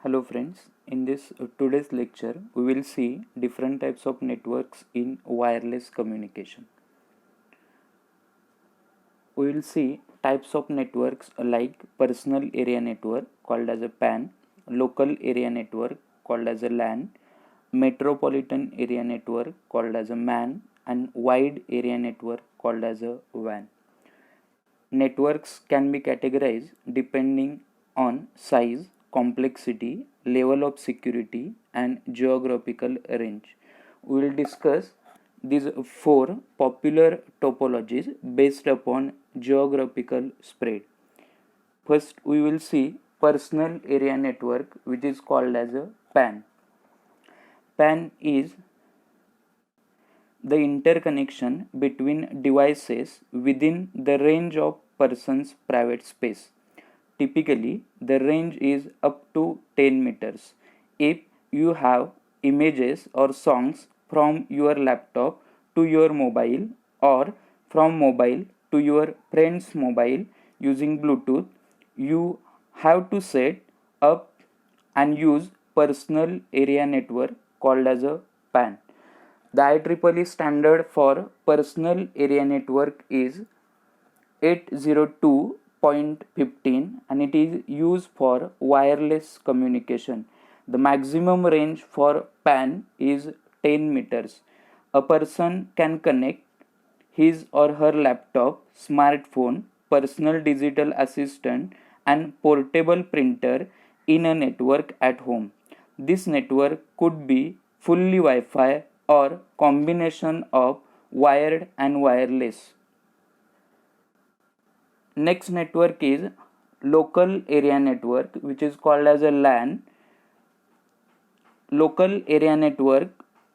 Hello friends, in this today's lecture we will see different types of networks in wireless communication. We will see types of networks like personal area network called as a PAN, local area network called as a LAN, metropolitan area network called as a MAN, and wide area network called as a WAN. Networks can be categorized depending on size, complexity, level of security, and geographical range. We will discuss these four popular topologies based upon geographical spread. First, we will see personal area network, which is called as a PAN. PAN is the interconnection between devices within the range of person's private space. Typically, the range is up to 10 meters. If you have images or songs from your laptop to your mobile or from mobile to your friend's mobile using Bluetooth, you have to set up and use personal area network called as a PAN. The IEEE standard for personal area network is 802.15 and it is used for wireless communication. The maximum range for PAN is 10 meters. A person can connect his or her laptop, smartphone, personal digital assistant, and portable printer in a network at home. This network could be fully Wi-Fi or combination of wired and wireless. Next network is local area network, which is called as a LAN. Local area network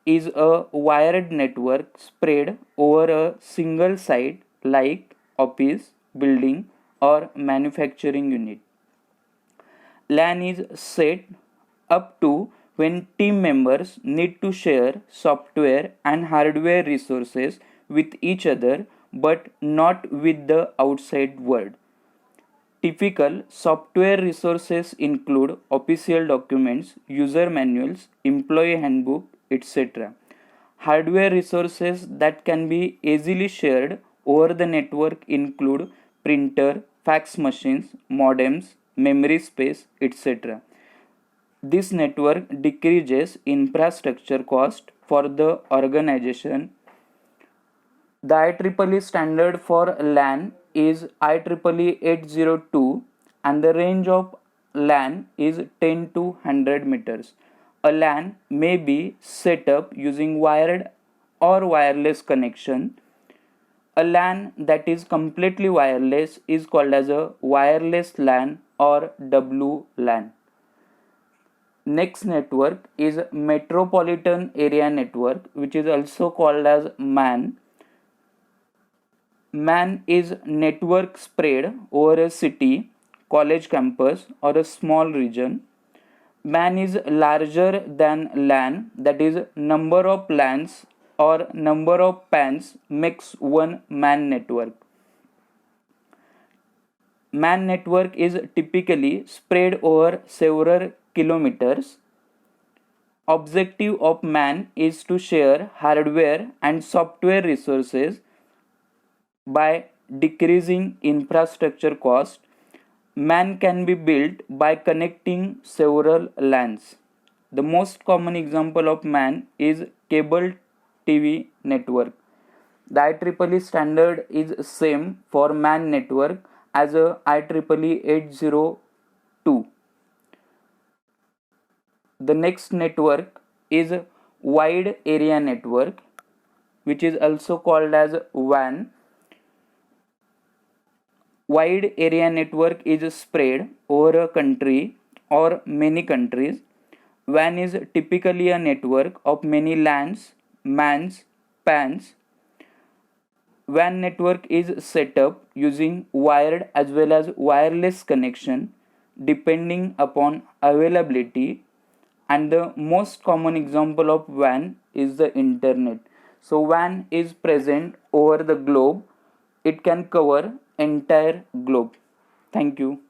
is a wired network spread over a single site like office, building, or manufacturing unit. LAN is set up to when team members need to share software and hardware resources with each other but not with the outside world. Typical software resources include official documents, user manuals, employee handbook, etc. Hardware resources that can be easily shared over the network include printer, fax machines, modems, memory space, etc. This network decreases infrastructure cost for the organization. The IEEE standard for LAN is IEEE 802 and the range of LAN is 10 to 100 meters. A LAN may be set up using wired or wireless connection. A LAN that is completely wireless is called as a wireless LAN or WLAN. Next network is metropolitan area network, which is also called as MAN. MAN is network spread over a city, college campus, or a small region. MAN is larger than LAN, that is, number of LANs or number of PANs makes one MAN network. MAN network is typically spread over several kilometers. Objective of MAN is to share hardware and software resources by decreasing infrastructure cost. MAN can be built by connecting several LANs. The most common example of MAN is cable TV network. The IEEE standard is same for MAN network as a IEEE 802. The next network is wide area network, which is also called as WAN. Wide area network is spread over a country or many countries. WAN is typically a network of many LANs, MANs, PANs. WAN network is set up using wired as well as wireless connection depending upon availability, and the most common example of WAN is the internet. So WAN is present over the globe. It can cover entire globe. Thank you.